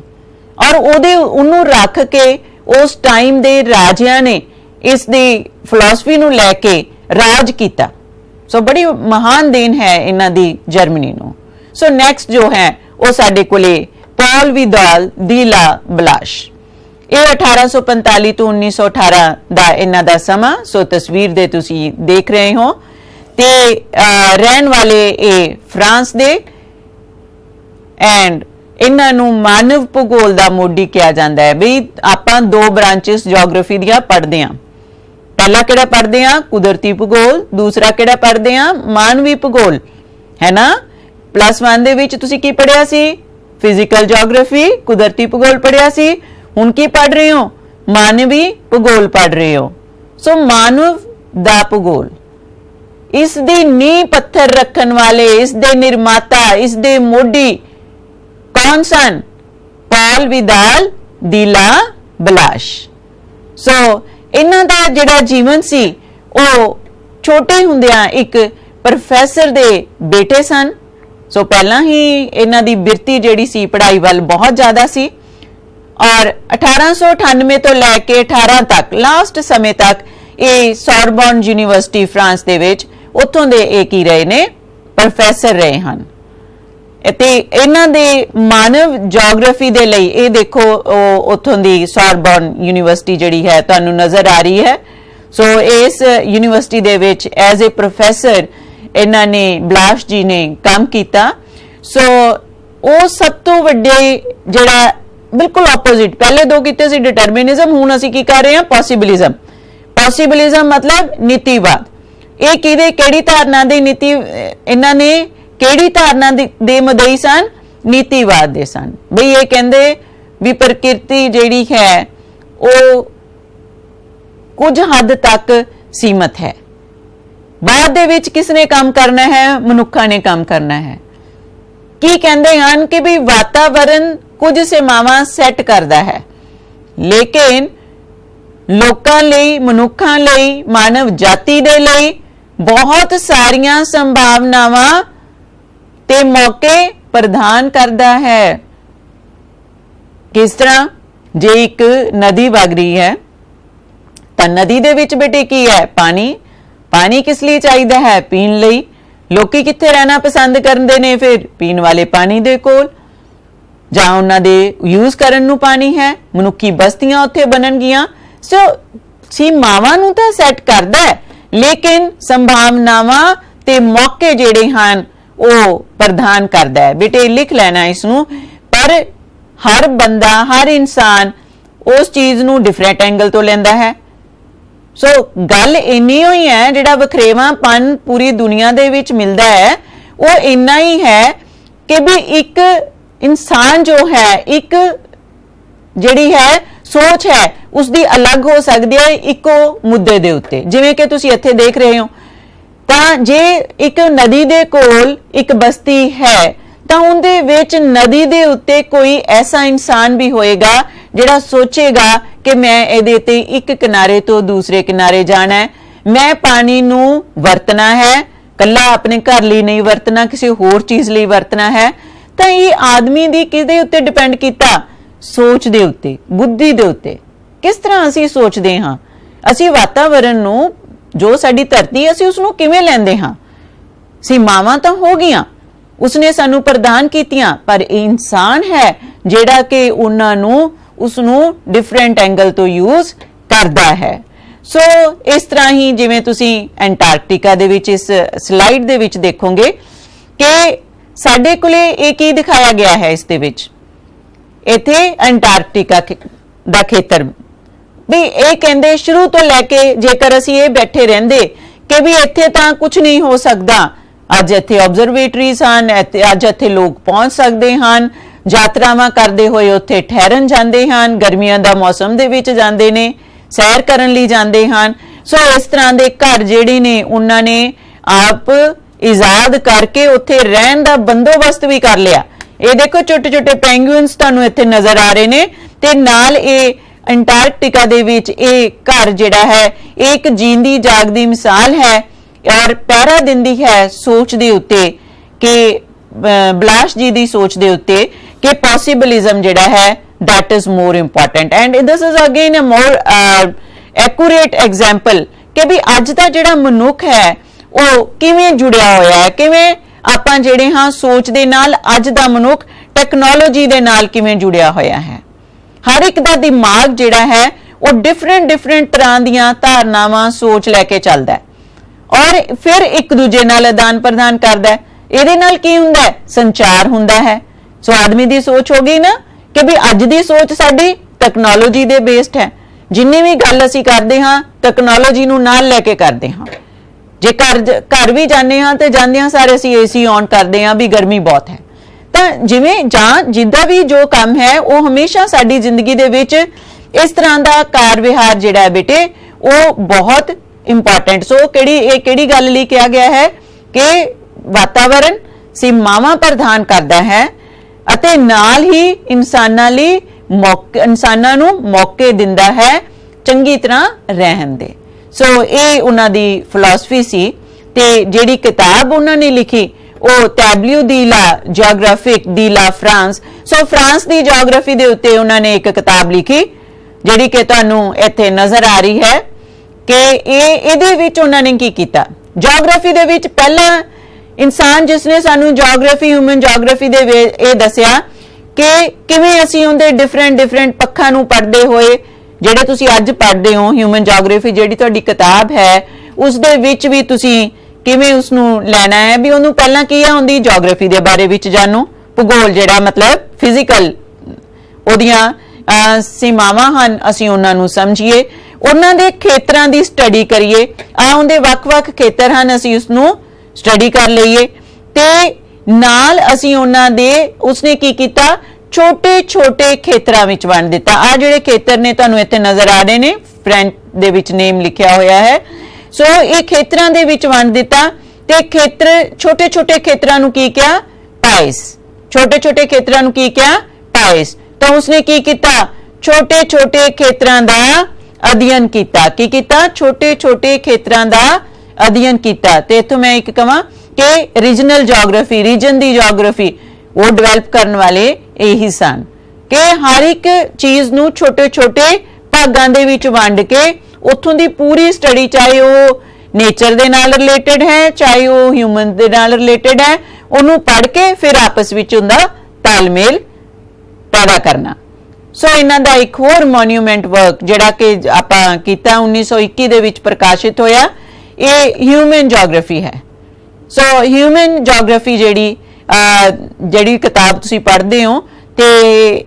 और उन्होंने रख के उस टाइम दे राजियां ने इस दी फिलॉसफी नूं लैके राज किया। सो बड़ी महान देन है इन्हां दी जर्मनी नूं। सो नैक्सट जो है वो साडे कोले पॉल विदाल दी ला ब्लाश। ये 1845 तो 1918 दा इन्हां दा समा। सो तस्वीर दे तुसी देख रहे हो। ਤੇ ਰਹਿਣ ਵਾਲੇ ਇਹ ਫਰਾਂਸ ਦੇ ਐਂਡ ਇਹਨਾਂ ਨੂੰ ਮਾਨਵ ਭੂਗੋਲ ਦਾ ਮੋਢੀ ਕਿਹਾ ਜਾਂਦਾ ਹੈ। ਵੀ ਆਪਾਂ ਦੋ ਬ੍ਰਾਂਚਸ ਜਿਓਗ੍ਰਾਫੀ ਦੀਆਂ ਪੜ੍ਹਦੇ ਹਾਂ। ਪਹਿਲਾ ਕਿਹੜਾ ਪੜ੍ਹਦੇ ਹਾਂ? ਕੁਦਰਤੀ ਭੂਗੋਲ। ਦੂਸਰਾ ਕਿਹੜਾ ਪੜ੍ਹਦੇ ਹਾਂ? ਮਾਨਵੀ ਭੂਗੋਲ, ਹੈ ਨਾ। +1 ਦੇ ਵਿੱਚ ਤੁਸੀਂ ਕੀ ਪੜ੍ਹਿਆ ਸੀ? ਫਿਜ਼ੀਕਲ ਜਿਓਗ੍ਰਾਫੀ, ਕੁਦਰਤੀ ਭੂਗੋਲ ਪੜ੍ਹਿਆ ਸੀ। ਹੁਣ ਕੀ ਪੜ੍ਹ ਰਹੇ ਹੋ? ਮਾਨਵੀ ਭੂਗੋਲ ਪੜ੍ਹ ਰਹੇ ਹੋ। ਸੋ ਮਾਨਵ ਦਾ ਭੂਗੋਲ, ਇਸ ਦੀ ਨੀਂਹ ਪੱਥਰ ਰੱਖਣ ਵਾਲੇ, ਇਸ ਦੇ ਨਿਰਮਾਤਾ, ਇਸ ਦੇ ਮੋਢੀ ਕੌਣ ਸਨ? ਪੌਲ ਵਿਦਾਲ ਦੀ ਲਾ ਬਲਾਸ਼। ਸੋ ਇਹਨਾਂ ਦਾ ਜਿਹੜਾ ਜੀਵਨ ਸੀ ਉਹ ਛੋਟੇ ਹੁੰਦਿਆਂ ਇੱਕ ਪ੍ਰੋਫੈਸਰ ਦੇ ਬੇਟੇ ਸਨ। ਸੋ ਪਹਿਲਾਂ ਹੀ ਇਹਨਾਂ ਦੀ ਬਿਰਤੀ ਜਿਹੜੀ ਸੀ ਪੜ੍ਹਾਈ ਵੱਲ ਬਹੁਤ ਜ਼ਿਆਦਾ ਸੀ ਔਰ 1898 ਤੋਂ ਲੈ ਕੇ 18 ਤੱਕ ਲਾਸਟ ਸਮੇਂ ਤੱਕ ਇਹ ਸੋਰਬਨ ਯੂਨੀਵਰਸਿਟੀ ਫਰਾਂਸ ਦੇ ਵਿੱਚ ਉੱਥੋਂ ਦੇ ਇਹ ਕੀ ਰਹੇ ਨੇ? ਪ੍ਰੋਫੈਸਰ ਰਹੇ ਹਨ। ਤੇ ਇਹਨਾਂ ਦੇ ਮਾਨਵ ਜਿਓਗ੍ਰਾਫੀ ਦੇ ਲਈ ਇਹ ਦੇਖੋ ਉੱਥੋਂ ਦੀ ਸੋਰਬਨ ਯੂਨੀਵਰਸਿਟੀ ਜਿਹੜੀ ਹੈ ਤੁਹਾਨੂੰ ਨਜ਼ਰ ਆ ਰਹੀ ਹੈ। ਸੋ ਇਸ ਯੂਨੀਵਰਸਿਟੀ ਦੇ ਵਿੱਚ ਐਜ਼ ਅ ਪ੍ਰੋਫੈਸਰ ਇਹਨਾਂ ਨੇ ਬਲਾਸ਼ ਜੀ ਨੇ ਕੰਮ ਕੀਤਾ। ਸੋ ਉਹ ਸਭ ਤੋਂ ਵੱਡੇ ਜਿਹੜਾ ਬਿਲਕੁਲ ਆਪੋਜ਼ਿਟ, ਪਹਿਲੇ ਦੋ ਕੀਤੇ ਸੀ ਡਿਟਰਮਿਨਿਜ਼ਮ, ਹੁਣ ਅਸੀਂ ਕੀ ਕਰ ਰਹੇ ਹਾਂ? ਪੋਸੀਬਿਲਿਜ਼ਮ। ਪੋਸੀਬਿਲਿਜ਼ਮ ਮਤਲਬ ਨੀਤੀਵਾਦ। ਇਹ ਕਿਹੜੀ ਧਾਰਨਾ ਦੀ ਨੀਤੀ? ਇਹਨਾਂ ਨੇ ਕਿਹੜੀ ਧਾਰਨਾ ਦੇ ਮਦਈ ਸਨ? ਨੀਤੀਵਾਦ ਦੇ ਸਨ। ਬਈ ਇਹ ਕਹਿੰਦੇ ਵੀ ਪ੍ਰਕਿਰਤੀ ਜਿਹੜੀ ਹੈ ਉਹ ਕੁਝ ਹੱਦ ਤੱਕ ਸੀਮਤ ਹੈ, ਬਾਅਦ ਦੇ ਵਿੱਚ ਕਿਸਨੇ ਕੰਮ ਕਰਨਾ ਹੈ? ਮਨੁੱਖਾਂ ਨੇ ਕੰਮ ਕਰਨਾ ਹੈ। ਕੀ ਕਹਿੰਦੇ ਹਨ ਕਿ ਵੀ ਵਾਤਾਵਰਣ ਕੁਝ ਸੀਮਾਵਾਂ ਸੈੱਟ ਕਰਦਾ ਹੈ, ਲੇਕਿਨ ਲੋਕਾਂ ਲਈ, ਮਨੁੱਖਾਂ ਲਈ, ਮਾਨਵ ਜਾਤੀ ਦੇ ਲਈ ਬਹੁਤ ਸਾਰੀਆਂ ਸੰਭਾਵਨਾਵਾਂ ਤੇ ਮੌਕੇ ਪ੍ਰਦਾਨ ਕਰਦਾ ਹੈ। ਕਿਸ ਤਰ੍ਹਾਂ? ਜੇ ਇੱਕ ਨਦੀ ਵਗ ਰਹੀ ਹੈ ਤਾਂ ਨਦੀ ਦੇ ਵਿੱਚ ਬੇਟੇ ਕੀ ਹੈ? ਪਾਣੀ। ਪਾਣੀ ਕਿਸ ਲਈ ਚਾਹੀਦਾ ਹੈ? ਪੀਣ ਲਈ। ਲੋਕੀ ਕਿੱਥੇ ਰਹਿਣਾ ਪਸੰਦ ਕਰਦੇ ਨੇ ਫਿਰ? ਪੀਣ ਵਾਲੇ ਪਾਣੀ ਦੇ ਕੋਲ, ਜਾਂ ਉਹਨਾਂ ਦੇ ਯੂਜ਼ ਕਰਨ ਨੂੰ ਪਾਣੀ ਹੈ। ਮਨੁੱਖੀ ਬਸਤੀਆਂ ਉੱਥੇ ਬਣਨਗੀਆਂ। ਸੋ ਸੀਮਾਵਾਂ ਨੂੰ ਤਾਂ ਸੈੱਟ ਕਰਦਾ ਹੈ, ਲੇਕਿਨ ਸੰਭਾਵਨਾਵਾਂ ਤੇ ਮੌਕੇ ਜਿਹੜੇ ਹਨ ਉਹ ਪ੍ਰਦਾਨ ਕਰਦਾ ਹੈ। ਬੇਟੇ ਲਿਖ ਲੈਣਾ ਇਸ ਨੂੰ। ਪਰ ਹਰ ਬੰਦਾ, ਹਰ ਇਨਸਾਨ ਉਸ ਚੀਜ਼ ਨੂੰ ਡਿਫਰੈਂਟ ਐਂਗਲ ਤੋਂ ਲੈਂਦਾ ਹੈ। ਸੋ ਗੱਲ ਇੰਨੀ ਹੋਈ ਹੈ, ਜਿਹੜਾ ਵਖਰੇਵਾਂਪਨ ਪੂਰੀ ਦੁਨੀਆ ਦੇ ਵਿੱਚ ਮਿਲਦਾ ਹੈ ਉਹ ਇੰਨਾ ਹੀ ਹੈ ਕਿ ਵੀ ਇੱਕ ਇਨਸਾਨ ਜੋ ਹੈ, ਇੱਕ ਜਿਹੜੀ ਹੈ ਸੋਚ ਹੈ, ਉਸਦੀ ਅਲੱਗ ਹੋ ਸਕਦੀ ਹੈ ਇੱਕੋ ਮੁੱਦੇ ਦੇ ਉੱਤੇ। ਜਿਵੇਂ ਕਿ ਤੁਸੀਂ ਇੱਥੇ ਦੇਖ ਰਹੇ ਹੋ, ਤਾਂ ਜੇ ਇੱਕ ਨਦੀ ਦੇ ਕੋਲ ਇੱਕ ਬਸਤੀ ਹੈ ਤਾਂ ਉਹਦੇ ਵਿੱਚ ਨਦੀ ਦੇ ਉੱਤੇ ਕੋਈ ਐਸਾ ਇਨਸਾਨ ਵੀ ਹੋਏਗਾ ਜਿਹੜਾ ਸੋਚੇਗਾ ਕਿ ਮੈਂ ਇਹਦੇ ਤੇ ਇੱਕ ਕਿਨਾਰੇ ਤੋਂ ਦੂਸਰੇ ਕਿਨਾਰੇ ਜਾਣਾ ਹੈ, ਮੈਂ ਪਾਣੀ ਨੂੰ ਵਰਤਣਾ ਹੈ, ਕੱਲਾ ਆਪਣੇ ਘਰ ਲਈ ਨਹੀਂ ਵਰਤਣਾ, ਕਿਸੇ ਹੋਰ ਚੀਜ਼ ਲਈ ਵਰਤਣਾ ਹੈ। ਤਾਂ ਇਹ ਆਦਮੀ ਦੀ ਕਿਹਦੇ ਉੱਤੇ ਡਿਪੈਂਡ ਕੀਤਾ? ਸੋਚ ਦੇ ਉੱਤੇ, ਬੁੱਧੀ ਦੇ ਉੱਤੇ। ਕਿਸ ਤਰ੍ਹਾਂ ਅਸੀਂ ਸੋਚਦੇ ਹਾਂ? ਅਸੀਂ ਵਾਤਾਵਰਣ ਨੂੰ, ਜੋ ਸਾਡੀ ਧਰਤੀ, ਅਸੀਂ ਉਸ ਨੂੰ ਕਿਵੇਂ ਲੈਂਦੇ ਹਾਂ? ਸੀਮਾਵਾਂ ਤਾਂ ਹੋ ਗਈਆਂ, ਉਸਨੇ ਸਾਨੂੰ ਪ੍ਰਦਾਨ ਕੀਤੀਆਂ, ਪਰ ਇਹ ਇਨਸਾਨ ਹੈ ਜਿਹੜਾ ਕਿ ਉਹਨਾਂ ਨੂੰ, ਉਸਨੂੰ ਡਿਫਰੈਂਟ ਐਂਗਲ ਤੋਂ ਯੂਜ਼ ਕਰਦਾ ਹੈ। ਸੋ ਇਸ ਤਰ੍ਹਾਂ ਹੀ ਜਿਵੇਂ ਤੁਸੀਂ ਐਂਟਾਰਕਟਿਕਾ ਦੇ ਵਿੱਚ ਇਸ ਸਲਾਈਡ ਦੇ ਵਿੱਚ ਦੇਖੋਗੇ ਕਿ ਸਾਡੇ ਕੋਲੇ ਇਹ ਕੀ ਦਿਖਾਇਆ ਗਿਆ ਹੈ। ਇਸ ਦੇ ਵਿੱਚ ਇੱਥੇ ਐਂਟਾਰਕਟਿਕਾ ਦਾ ਖੇਤਰ ਵੀ ਇਹ ਕਹਿੰਦੇ ਸ਼ੁਰੂ ਤੋਂ ਲੈ ਕੇ, ਜੇਕਰ ਅਸੀਂ ਇਹ ਬੈਠੇ ਰਹਿੰਦੇ ਕਿ ਵੀ ਇੱਥੇ ਤਾਂ ਕੁਝ ਨਹੀਂ ਹੋ ਸਕਦਾ, ਅੱਜ ਇੱਥੇ ਆਬਜ਼ਰਵੇਟਰੀਜ਼ ਹਨ, ਅੱਜ ਇੱਥੇ ਲੋਕ ਪਹੁੰਚ ਸਕਦੇ ਹਨ, ਯਾਤਰਾਵਾਂ ਕਰਦੇ ਹੋਏ ਉੱਥੇ ਠਹਿਰਨ ਜਾਂਦੇ ਹਨ, ਗਰਮੀਆਂ ਦਾ ਮੌਸਮ ਦੇ ਵਿੱਚ ਜਾਂਦੇ ਨੇ, ਸੈਰ ਕਰਨ ਲਈ ਜਾਂਦੇ ਹਨ। ਸੋ ਇਸ ਤਰ੍ਹਾਂ ਦੇ ਘਰ ਜਿਹੜੇ ਨੇ ਉਹਨਾਂ ਨੇ ਆਪ ਇਜਾਦ ਕਰਕੇ ਉੱਥੇ ਰਹਿਣ ਦਾ ਬੰਦੋਬਸਤ ਵੀ ਕਰ ਲਿਆ। ਇਹ ਦੇਖੋ ਛੋਟੇ ਛੋਟੇ ਪੈਂਗੂਇਨਸ ਤੁਹਾਨੂੰ ਇੱਥੇ ਨਜ਼ਰ ਆ ਰਹੇ ਨੇ, ਤੇ ਨਾਲ ਇਹ ਐਂਟਾਰਕਟਿਕਾ ਦੇ ਵਿੱਚ ਇਹ ਘਰ ਜਿਹੜਾ ਹੈ ਇੱਕ ਜੀਂਦੀ ਜਾਗਦੀ ਮਿਸਾਲ ਹੈ ਔਰ ਪਹਿਰਾ ਦਿੰਦੀ ਹੈ ਸੋਚ ਦੇ ਉੱਤੇ, ਕਿ ਬਲਾਸ਼ ਜੀ ਦੀ ਸੋਚ ਦੇ ਉੱਤੇ ਕਿ ਪੋਸੀਬਿਲਿਜ਼ਮ ਜਿਹੜਾ ਹੈ that is more important and this is again a more accurate example ਕਿ ਵੀ ਅੱਜ ਦਾ ਜਿਹੜਾ ਮਨੁੱਖ ਹੈ ਉਹ ਕਿਵੇਂ ਜੁੜਿਆ ਹੋਇਆ ਹੈ, ਕਿਵੇਂ ਆਪਾਂ ਜਿਹੜੇ ਹਾਂ ਸੋਚ ਦੇ ਨਾਲ, ਅੱਜ ਦਾ ਮਨੁੱਖ ਟੈਕਨੋਲੋਜੀ ਦੇ ਨਾਲ ਕਿਵੇਂ ਜੁੜਿਆ ਹੋਇਆ ਹੈ। ਹਰ ਇੱਕ ਦਾ ਦਿਮਾਗ ਜਿਹੜਾ ਹੈ ਉਹ ਡਿਫਰੈਂਟ ਤਰ੍ਹਾਂ ਦੀਆਂ ਧਾਰਨਾਵਾਂ, ਸੋਚ ਲੈ ਕੇ ਚੱਲਦਾ ਹੈ। और फिर एक दूजे नाल आदान प्रदान करता है। ਇਹਦੇ ਨਾਲ ਕੀ ਹੁੰਦਾ ਹੈ? ਸੰਚਾਰ ਹੁੰਦਾ ਹੈ। ਸੋ ਆਦਮੀ ਦੀ ਸੋਚ ਹੋ ਗਈ ਨਾ ਕਿ ਵੀ ਅੱਜ ਦੀ ਸੋਚ ਸਾਡੀ ਟੈਕਨੋਲੋਜੀ ਦੇ ਬੇਸਡ ਹੈ। ਜਿੰਨੀ ਵੀ ਗੱਲ ਅਸੀਂ ਕਰਦੇ ਹਾਂ ਟੈਕਨੋਲੋਜੀ ਨੂੰ ਨਾਲ ਲੈ ਕੇ ਕਰਦੇ ਹਾਂ। ਜੇ ਘਰ ਵੀ ਜਾਂਦੇ ਹਾਂ ਤੇ ਜਾਂਦਿਆਂ ਸਾਰੇ ਅਸੀਂ ਏਸੀ ਔਨ ਕਰਦੇ ਹਾਂ ਵੀ ਗਰਮੀ ਬਹੁਤ ਹੈ। ਤਾਂ ਜਿਵੇਂ ਜਾਂ ਜਿੱਦਾਂ ਵੀ ਜੋ ਕੰਮ ਹੈ ਉਹ ਹਮੇਸ਼ਾ ਸਾਡੀ ਜ਼ਿੰਦਗੀ ਦੇ ਵਿੱਚ ਇਸ ਤਰ੍ਹਾਂ ਦਾ ਕਾਰ ਵਿਹਾਰ ਜਿਹੜਾ ਹੈ ਬੇਟੇ ਉਹ ਬਹੁਤ ਇੰਪੋਰਟੈਂਟ। ਸੋ ਕਿਹੜੀ ਗੱਲ ਲਈ ਕਿਹਾ ਗਿਆ ਹੈ ਕਿ ਵਾਤਾਵਰਣ ਸੀਮਾਵਾਂ ਪ੍ਰਦਾਨ ਕਰਦਾ ਹੈ ਅਤੇ ਨਾਲ ਹੀ ਇਨਸਾਨਾਂ ਨੂੰ ਮੌਕੇ ਦਿੰਦਾ ਹੈ ਚੰਗੀ ਤਰ੍ਹਾਂ ਰਹਿਣ ਦੇ। ਸੋ ਇਹ ਉਹਨਾਂ ਦੀ ਫਿਲਾਸਫੀ ਸੀ। ਤੇ ਜਿਹੜੀ ਕਿਤਾਬ ਉਹਨਾਂ ਨੇ ਲਿਖੀ ਉਹ ਟੈਬਲਿਊ ਦੀ ਲਾ ਜੀਓਗ੍ਰਾਫਿਕ ਦੀ ਲਾ ਫਰਾਂਸ। ਸੋ ਫਰਾਂਸ ਦੀ ਜੀਓਗ੍ਰਾਫੀ ਦੇ ਉੱਤੇ ਉਹਨਾਂ ਨੇ ਇੱਕ ਕਿਤਾਬ ਲਿਖੀ ਜਿਹੜੀ ਕਿ ਤੁਹਾਨੂੰ ਇੱਥੇ ਨਜ਼ਰ ਆ ਰਹੀ ਹੈ ਕਿ ਇਹਦੇ ਵਿੱਚ ਉਹਨਾਂ ਨੇ ਕੀ ਕੀਤਾ। ਜੀਓਗ੍ਰਾਫੀ ਦੇ ਵਿੱਚ ਪਹਿਲਾਂ ਇਨਸਾਨ ਜਿਸਨੇ ਸਾਨੂੰ ਜੀਓਗ੍ਰਾਫੀ ਹਿਊਮਨ ਜੀਓਗ੍ਰਾਫੀ ਦੇ ਇਹ ਦੱਸਿਆ ਕਿ ਕਿਵੇਂ ਅਸੀਂ ਉਹਦੇ ਡਿਫਰੈਂਟ ਪੱਖਾਂ ਨੂੰ ਪੜ੍ਹਦੇ ਹੋਏ ਜਿਹੜੇ ਤੁਸੀਂ ਅੱਜ ਪੜ੍ਹਦੇ ਹੋ ਹਿਊਮਨ ਜੀਓਗ੍ਰਾਫੀ ਜਿਹੜੀ ਤੁਹਾਡੀ ਕਿਤਾਬ ਹੈ ਉਸ ਦੇ ਵਿੱਚ ਵੀ ਤੁਸੀਂ ਕਿਵੇਂ ਉਸ ਨੂੰ ਲੈਣਾ ਹੈ ਵੀ ਉਹਨੂੰ ਪਹਿਲਾਂ ਕੀ ਆ ਹੁੰਦੀ ਜੀਓਗ੍ਰਾਫੀ ਦੇ ਬਾਰੇ ਵਿੱਚ ਜਾਣੋ। ਭੂਗੋਲ ਜਿਹੜਾ ਮਤਲਬ ਫਿਜ਼ੀਕਲ ਉਹਦੀਆਂ ਸੀਮਾਵਾਂ ਹਨ ਅਸੀਂ ਉਹਨਾਂ ਨੂੰ ਸਮਝੀਏ ਉਹਨਾਂ ਦੇ ਖੇਤਰਾਂ ਦੀ ਸਟੱਡੀ ਕਰੀਏ। ਉਹਦੇ ਵੱਖ-ਵੱਖ ਖੇਤਰ ਹਨ ਅਸੀਂ ਉਸ ਨੂੰ ਸਟੱਡੀ ਕਰ ਲਈਏ ਤੇ ਨਾਲ ਅਸੀਂ ਉਹਨਾਂ ਦੇ ਉਸਨੇ ਕੀ ਕੀਤਾ ਛੋਟੇ ਖੇਤਰਾਂ ਵਿੱਚ ਵੰਡ ਦਿੱਤਾ। ਆ ਜਿਹੜੇ ਖੇਤਰ ਨੇ ਤੁਹਾਨੂੰ ਇੱਥੇ ਨਜ਼ਰ ਆ ਰਹੇ ਨੇ ਫ੍ਰੈਂਚ ਦੇ ਵਿੱਚ ਨੇਮ ਲਿਖਿਆ ਹੋਇਆ ਹੈ। ਸੋ ਇਹ ਖੇਤਰਾਂ ਦੇ ਵਿੱਚ ਵੰਡ ਦਿੱਤਾ ਤੇ ਖੇਤਰ ਛੋਟੇ ਖੇਤਰਾਂ ਨੂੰ ਕੀ ਕਿਹਾ ਪਾਇਸ। ਛੋਟੇ ਖੇਤਰਾਂ ਨੂੰ ਕੀ ਕਿਹਾ ਪਾਇਸ। ਤਾਂ ਉਸਨੇ ਕੀ ਕੀਤਾ ਛੋਟੇ ਖੇਤਰਾਂ ਦਾ ਅਧਿਐਨ ਕੀਤਾ। ਕੀ ਕੀਤਾ ਛੋਟੇ ਖੇਤਰਾਂ ਦਾ ਅਧਿਐਨ ਕੀਤਾ। ਤੇ ਇਥੋਂ ਮੈਂ ਇੱਕ ਕਹਾਂ ਕਿ ਰੀਜਨਲ ਜੀਓਗ੍ਰਾਫੀ ਰੀਜਨ ਦੀ ਜੀਓਗ੍ਰਾਫੀ ਉਹ ਡਿਵੈਲਪ ਕਰਨ ਵਾਲੇ ਇਹੀ ਸਨ ਕਿ ਹਰ ਇੱਕ ਚੀਜ਼ ਨੂੰ ਛੋਟੇ ਭਾਗਾਂ ਦੇ ਵਿੱਚ ਵੰਡ ਕੇ ਉੱਥੋਂ ਦੀ ਪੂਰੀ ਸਟੱਡੀ ਚਾਹੇ ਉਹ ਨੇਚਰ ਦੇ ਨਾਲ ਰਿਲੇਟਡ ਹੈ ਚਾਹੇ ਉਹ ਹਿਊਮਨ ਦੇ ਨਾਲ ਰਿਲੇਟਡ ਹੈ ਉਹਨੂੰ ਪੜ੍ਹ ਕੇ ਫਿਰ ਆਪਸ ਵਿੱਚ ਉਹਦਾ ਤਾਲਮੇਲ ਪੈਦਾ ਕਰਨਾ। ਸੋ ਇਹਨਾਂ ਦਾ ਇੱਕ ਹੋਰ ਮੋਨੂਮੈਂਟ ਵਰਕ ਜਿਹੜਾ ਕਿ ਆਪਾਂ ਕੀਤਾ 1921 ਦੇ ਵਿੱਚ ਪ੍ਰਕਾਸ਼ਿਤ ਹੋਇਆ ਇਹ ਹਿਊਮਨ ਜੀਓਗ੍ਰਾਫੀ ਹੈ। ਸੋ ਹਿਊਮਨ ਜੀਓਗ੍ਰਾਫੀ ਜਿਹੜੀ ਕਿਤਾਬ ਤੁਸੀਂ ਪੜ੍ਹਦੇ ਹੋ ਤੇ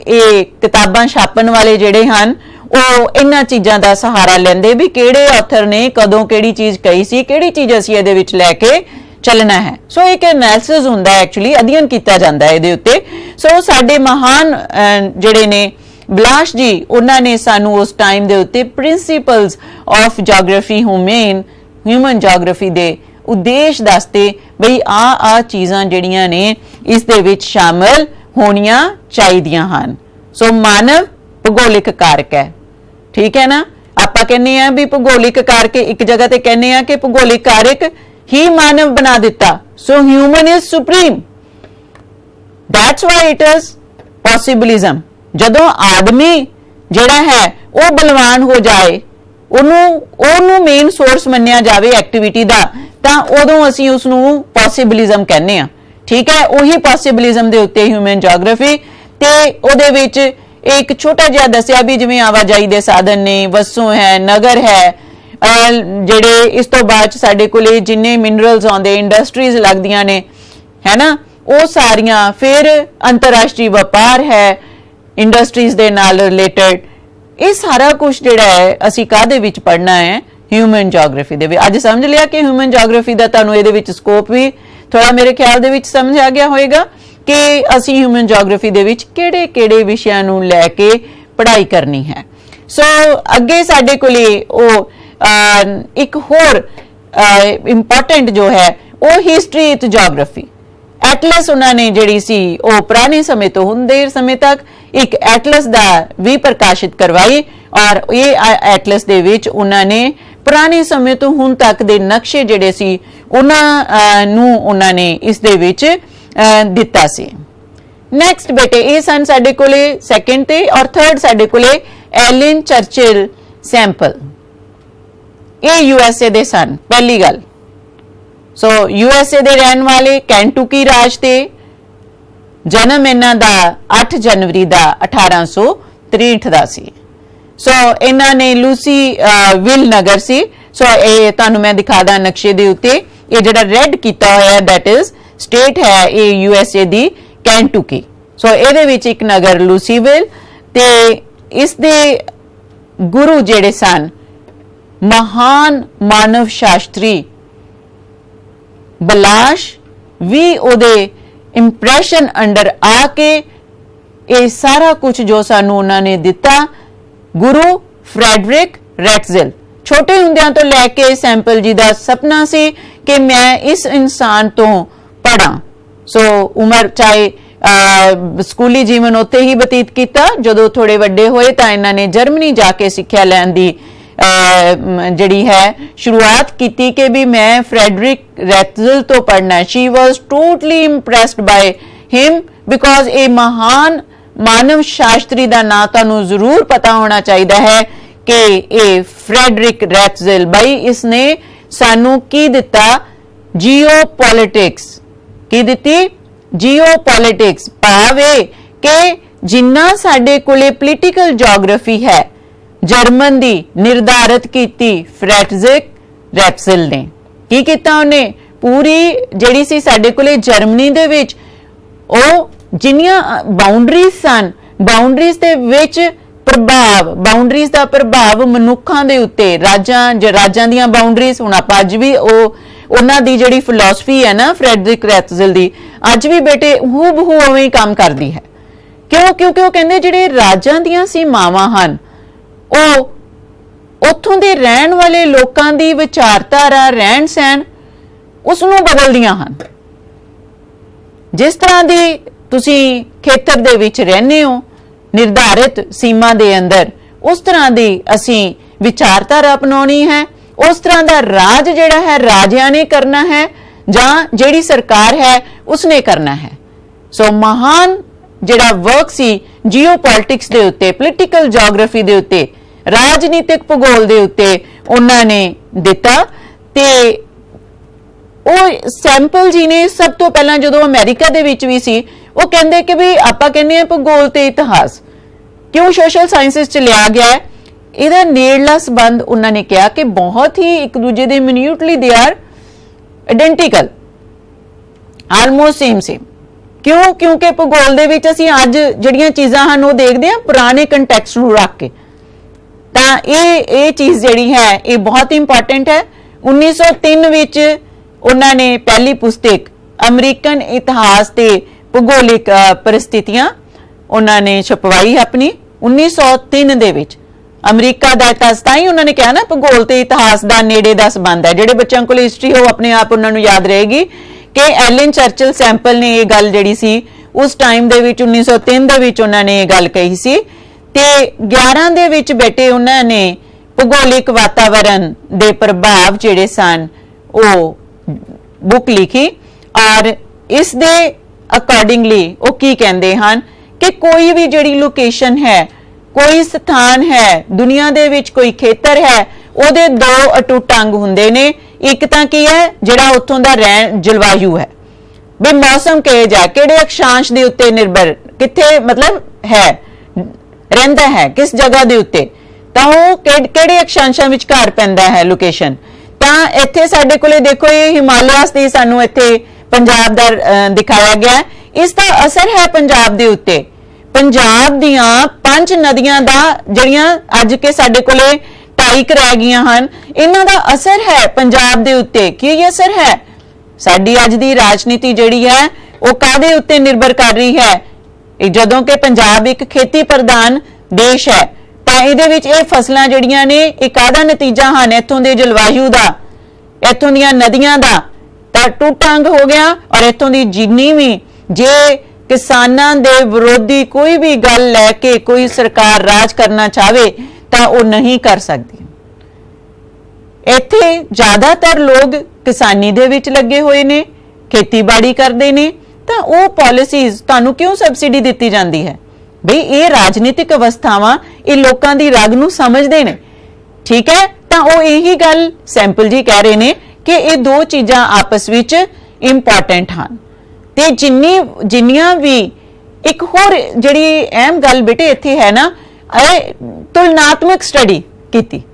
ਇਹ ਕਿਤਾਬਾਂ ਛਾਪਣ ਵਾਲੇ ਜਿਹੜੇ ਹਨ ਉਹ ਇਹਨਾਂ ਚੀਜ਼ਾਂ ਦਾ ਸਹਾਰਾ ਲੈਂਦੇ ਵੀ ਕਿਹੜੇ ਆਥਰ ਨੇ ਕਦੋਂ ਕਿਹੜੀ ਚੀਜ਼ ਕਹੀ ਸੀ ਕਿਹੜੀ ਚੀਜ਼ ਅਸੀਂ ਇਹਦੇ ਵਿੱਚ ਲੈ ਕੇ ਚੱਲਣਾ ਹੈ। ਸੋ ਇੱਕ ਐਨਾਲਿਸਿਸ ਹੁੰਦਾ ਐਕਚੁਅਲੀ ਅਧਿਐਨ ਕੀਤਾ ਜਾਂਦਾ ਇਹਦੇ ਉੱਤੇ। ਸੋ ਸਾਡੇ ਮਹਾਨ ਜਿਹੜੇ ਨੇ ਬਲਾਸ਼ ਜੀ ਉਹਨਾਂ ਨੇ ਸਾਨੂੰ ਉਸ ਟਾਈਮ ਦੇ ਉੱਤੇ principals of geography human geography ਦੇ ਉਦੇਸ਼ ਦੱਸਦੇ ਬਈ ਆ ਚੀਜ਼ਾਂ ਜਿਹੜੀਆਂ ਨੇ ਇਸ ਦੇ ਵਿੱਚ ਸ਼ਾਮਲ ਹੋਣੀਆਂ ਚਾਹੀਦੀਆਂ ਹਨ। ਸੋ ਮਾਨਵ ਭੂਗੋਲਿਕ ਕਾਰਕ ਹੈ। ਠੀਕ ਹੈ ਨਾ। ਆਪਾਂ ਕਹਿੰਦੇ ਆ ਵੀ ਭੂਗੋਲਿਕ ਕਾਰਕ ਇੱਕ ਜਗ੍ਹਾ ਤੇ ਕਹਿੰਦੇ ਆ ਕਿ ਭੂਗੋਲਿਕ ਕਾਰਕ ਹੀ ਮਾਨਵ ਬਣਾ ਦਿੱਤਾ। So human is supreme that's why it is possibilism. ਜਦੋਂ ਆਦਮੀ ਜਿਹੜਾ ਹੈ ਉਹ ਬਲਵਾਨ ਹੋ ਜਾਏ ਉਹਨੂੰ ਮੇਨ ਸੋਰਸ ਮੰਨਿਆ ਜਾਵੇ ਐਕਟੀਵਿਟੀ ਦਾ ਤਾਂ ਉਦੋਂ ਅਸੀਂ ਉਸ ਨੂੰ ਪੋਸਿਬਿਲਿਜ਼ਮ ਕਹਿੰਦੇ ਆ। ਠੀਕ ਹੈ। ਉਹੀ ਪੋਸਿਬਿਲਿਜ਼ਮ ਦੇ ਉੱਤੇ ਹਿਊਮਨ ਜੀਓਗ੍ਰਾਫੀ ਤੇ ਉਹਦੇ ਵਿੱਚ ਇੱਕ ਛੋਟਾ ਜਿਹਾ ਦੱਸਿਆ ਵੀ ਜਿਵੇਂ ਆਵਾਜਾਈ ਦੇ ਸਾਧਨ ਨੇ ਵਸੋਂ ਹੈ ਨਗਰ ਹੈ ਜਿਹੜੇ ਇਸ ਤੋਂ ਬਾਅਦ ਸਾਡੇ ਕੋਲੇ ਜਿੰਨੇ ਮਿਨਰਲਸ ਆਉਂਦੇ ਇੰਡਸਟਰੀਜ਼ ਲੱਗਦੀਆਂ ਨੇ ਹੈ ਨਾ ਉਹ ਸਾਰੀਆਂ ਫਿਰ ਅੰਤਰਰਾਸ਼ਟਰੀ ਵਪਾਰ ਹੈ ਇੰਡਸਟਰੀਜ਼ ਦੇ ਨਾਲ ਰਿਲੇਟਡ ਇਹ ਸਾਰਾ ਕੁਝ ਜਿਹੜਾ ਹੈ ਅਸੀਂ ਕਾਹਦੇ ਵਿੱਚ ਪੜ੍ਹਨਾ ਹੈ ਹਿਊਮਨ ਜੀਓਗ੍ਰਾਫੀ ਦੇ ਵਿੱਚ। ਅੱਜ ਸਮਝ ਲਿਆ ਕਿ ਹਿਊਮਨ ਜੀਓਗ੍ਰਾਫੀ ਦਾ ਤੁਹਾਨੂੰ ਇਹਦੇ ਵਿੱਚ ਸਕੋਪ ਵੀ ਥੋੜਾ ਮੇਰੇ ਖਿਆਲ ਦੇ ਵਿੱਚ ਸਮਝ ਆ ਗਿਆ ਹੋਵੇਗਾ ਕਿ ਅਸੀਂ ਹਿਊਮਨ ਜੀਓਗ੍ਰਾਫੀ ਦੇ ਵਿੱਚ ਕਿਹੜੇ ਵਿਸ਼ਿਆਂ ਨੂੰ ਲੈ ਕੇ ਪੜ੍ਹਾਈ ਕਰਨੀ ਹੈ। ਸੋ ਅੱਗੇ ਸਾਡੇ ਕੋਲੇ ਉਹ ਇੱਕ ਹੋਰ ਇੰਪੋਰਟੈਂਟ ਜੋ ਹੈ ਉਹ ਹਿਸਟਰੀ ਤੇ ਜੀਓਗ੍ਰਾਫੀ ਐਟਲਸ ਉਹਨਾਂ ਨੇ ਜਿਹੜੀ ਸੀ ਉਹ ਪੁਰਾਣੇ ਸਮੇਂ ਤੋਂ ਹੁਣ ਦੇਰ ਸਮੇਂ ਤੱਕ ਇੱਕ ਐਟਲਸ ਦਾ ਵੀ ਪ੍ਰਕਾਸ਼ਿਤ ਕਰਵਾਈ ਔਰ ਇਹ ਐਟਲਸ ਦੇ ਵਿੱਚ ਉਹਨਾਂ ਨੇ ਪੁਰਾਣੇ ਸਮੇਂ ਤੋਂ ਹੁਣ ਤੱਕ ਦੇ ਨਕਸ਼ੇ ਜਿਹੜੇ ਸੀ ਉਹਨਾਂ ਨੂੰ ਉਹਨਾਂ ਨੇ ਇਸ ਦੇ ਵਿੱਚ ਦਿੱਤਾ ਸੀ। ਨੈਕਸਟ ਬੇਟੇ ਇਹ ਸਨ ਸਾਡੇ ਕੋਲੇ ਸੈਕੰਡ ਤੇ ਔਰ ਥਰਡ ਸਾਡੇ ਕੋਲੇ ਐਲਨ ਚਰਚਿਲ ਸੈਂਪਲ ਇਹ ਯੂਐਸਏ ਦੇ ਸਨ ਪਹਿਲੀ ਗੱਲ। ਸੋ ਯੂਐਸਏ ਦੇ ਰਹਿਣ ਵਾਲੇ ਕੈਂਟੂਕੀ ਰਾਜ ਤੇ ਜਨਮ ਇਹਨਾਂ ਦਾ 8 ਜਨਵਰੀ ਦਾ 1863 ਦਾ ਸੀ। ਸੋ ਇਹਨਾਂ ਨੇ ਲੂਸੀ ਵਿਲ ਨਗਰ ਸੀ सो ये तुहानू मैं दिखा दा नक्शे दे उत्ते, ये जिहड़ा रेड कीता होया दैट इज स्टेट है, ये यूएसए दी कैंटुकी। सो इहदे विच एक नगर लूसीविल, ते इस दे गुरु जिहड़े सन महान मानव शास्त्री बलाश भी ओदे इंप्रैशन अंडर आके ये सारा कुछ जो सानू उन्होंने दिता, गुरु फ्रैडरिक रैटज़ेल छोटे हुंदियां तो लैके सैंपल जी का सपना सी कि मैं इस इंसान तो पढ़ा। सो उम्र चाहे स्कूली जीवन उत्थे ही बतीत किया, जो थोड़े वड्डे होए तां इन्हां ने जर्मनी जाके सिक्ख्या लैण दी जड़ी है शुरुआत की कि भी मैं फ्रैडरिक रैटज़ेल तो पढ़ना। She was totally impressed by him because a महान मानव शास्त्री का नाम तुहानू जरूर पता होना चाहिए है कि ए फ्रैडरिक रैटज़ेल भाई इसने सानू की दिता, जियोपॉलिटिक्स की दिती, जियोपॉलिटिक्स भाव कि जिन्ना साडे कोले पोलीटिकल जोग्राफी है जर्मन दी निर्धारित की फ्रैडरिक रैटज़ेल ने की किया, उन्हें पूरी जिहड़ी सी साडे कोले जर्मनी दे विच ओ जिन्नियां बाउंड्रीज सन, बाउंड्रीज दे विच प्रभाव, बाउंड्रीज का प्रभाव मनुखां दे उत्ते, राजां दियां बाउंड्रीज हुण आपां अज भी उन्हां दी जिहड़ी फिलॉसफी है ना फ्रैडरिक रैटज़ेल दी अज भी बेटे हूबहू उवें ही काम करदी है। क्यों? क्योंकि वो कहंदे जिहड़े राजां दियां सीमावां हन उत्थों दे रहण वाले लोकां दी विचारधारा रहन सहन उसनूं बदलदियां हन। जिस तरह दी तुसी खेतर दे विच रहने हो निर्धारित सीमा दे अंदर, उस तरह दी असी विचारधारा अपनाउणी है, उस तरह दा राज जिहड़ा है राजियां ने करना है जां जिहड़ी सरकार है उसने करना है। सो महान जिहड़ा वर्क सी जियोपॉलिटिक्स दे उत्ते, पोलीटिकल जोग्राफी दे उत्ते, राजनीतिक भूगोल दे उत्ते उन्हां ने दिता। ते सैंपल जी ने सब तो पहला जो अमेरिका दे विच भी सी वो कहंदे कि भी आपां कहने भूगोल ते इतिहास क्यों सोशल साइंसिस च लिया गया है, इहदा नेड़ला संबंध उन्होंने कहा कि बहुत ही एक दूजे दे minutely they are identical, almost same same. क्यों? क्योंकि भूगोल दे विच असीं अज जिहड़ियां चीज़ां हन वो देखदे हां पुराने कंटैक्सट नूं रख के, तां ये चीज़ जिहड़ी है ये बहुत इंपॉर्टेंट है। 1903 विच उन्होंने पहली पुस्तक अमरीकन इतिहास ते भूगोलिक परिस्थितियां उन्होंने छपवाई अपनी 1903 दे विच। अमरीका का इतिहास ताई उन्होंने कहा ना भूगोल ते इतिहास का नेड़े का संबंध है। जिहड़े बच्चों को हिस्ट्री हो अपने आप उन्होंने याद रहेगी कि एलन चर्चिल सैंपल ने यह गल जिहड़ी सी उस टाइम दे विच 1903 दे विच उन्होंने ये गल कही सी ते 11 दे विच बेटे उन्होंने भूगोलिक वातावरण दे प्रभाव जिहड़े सन वो बुक लिखी और इस दे अकॉर्डिंगली वो की कहते हैं कि कोई भी जिहड़ी लोकेशन है, कोई स्थान है दुनिया दे विच, कोई खेतर है, उहदे दो अटूट अंग हुंदे ने। एक तां की है जिहड़ा उत्थों दा रहन जलवायु है, भी मौसम किहो जिहा किहड़े अक्षांश दे उत्ते निर्भर कित्थे मतलब है रहिंदा है किस जगह दे उत्ते, तां ओह किहड़े अक्षांशां विचकार पैंदा है लोकेशन। तां इत्थे साडे कोले देखो ये हिमालयास दी सानू इत्थे पंजाब दा दिखाया गया, इसका असर है पंजाब दे उत्ते। पंजाब दियां 5 नदियां दा जिहड़ियां अज के साडे कोले 2.5 रह गईयां हन, इन्हां दा असर है पंजाब दे उत्ते। की असर है? साडी अज दी राजनीति जिहड़ी है वो काहदे उत्ते निर्भर कर रही है? जदों कि पंजाब एक खेती प्रधान देश है तां इहदे विच इह फसलां जिहड़ियां ने इह काहदा नतीजा हन इत्थों दे जलवायु दा, इत्थों दीयां नदियां दा तां टूट अंग हो गया। और इत्थों दी जिन्नी भी जे किसानां दे विरोधी कोई भी गल लैके कोई सरकार राज करना चाहे तां वो नहीं कर सकदी। इत्थे ज्यादातर लोग किसानी दे विच लगे हुए ने, खेतीबाड़ी करते ने, तां वो पॉलिसीज तुहानू क्यों सबसिडी दित्ती जाती है? बई ये राजनीतिक अवस्थावां ये लोकां दी रग नूं समझदे ने, ठीक है। तां वो यही गल सैंपल जी कह रहे ने कि ये दो चीज़ां आपस विच इंपॉर्टेंट हन। ते जिन्नियां भी एक होर जिहड़ी अहम गल बेटे इत्थे है ना, तुलनात्मक स्टडी कीती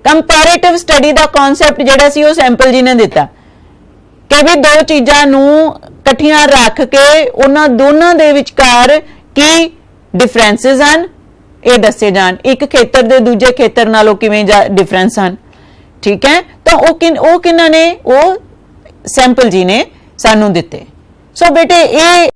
ਕੰਪੈਰੀਟਿਵ ਸਟੱਡੀ ਦਾ ਕਨਸੈਪਟ ਜਿਹੜਾ ਸੀ ਉਹ ਸੈਂਪਲ ਜੀ ਨੇ ਦਿੱਤਾ ਕਿ ਵੀ ਦੋ ਚੀਜ਼ਾਂ ਨੂੰ ਇਕੱਠੀਆਂ ਰੱਖ ਕੇ ਉਹਨਾਂ ਦੋਨਾਂ ਦੇ ਵਿਚਕਾਰ ਕੀ ਡਿਫਰੈਂਸਸ ਹਨ ਇਹ ਦੱਸੇ ਜਾਣ, ਇੱਕ ਖੇਤਰ ਦੇ ਦੂਜੇ ਖੇਤਰ ਨਾਲੋਂ ਕਿਵੇਂ ਡਿਫਰੈਂਸ ਹਨ। ਠੀਕ ਹੈ, ਤਾਂ ਉਹ ਕਿਹਨਾਂ ਨੇ, ਉਹ ਸੈਂਪਲ ਜੀ ਨੇ ਸਾਨੂੰ ਦਿੱਤੇ। ਸੋ ਬੇਟੇ ਇਹ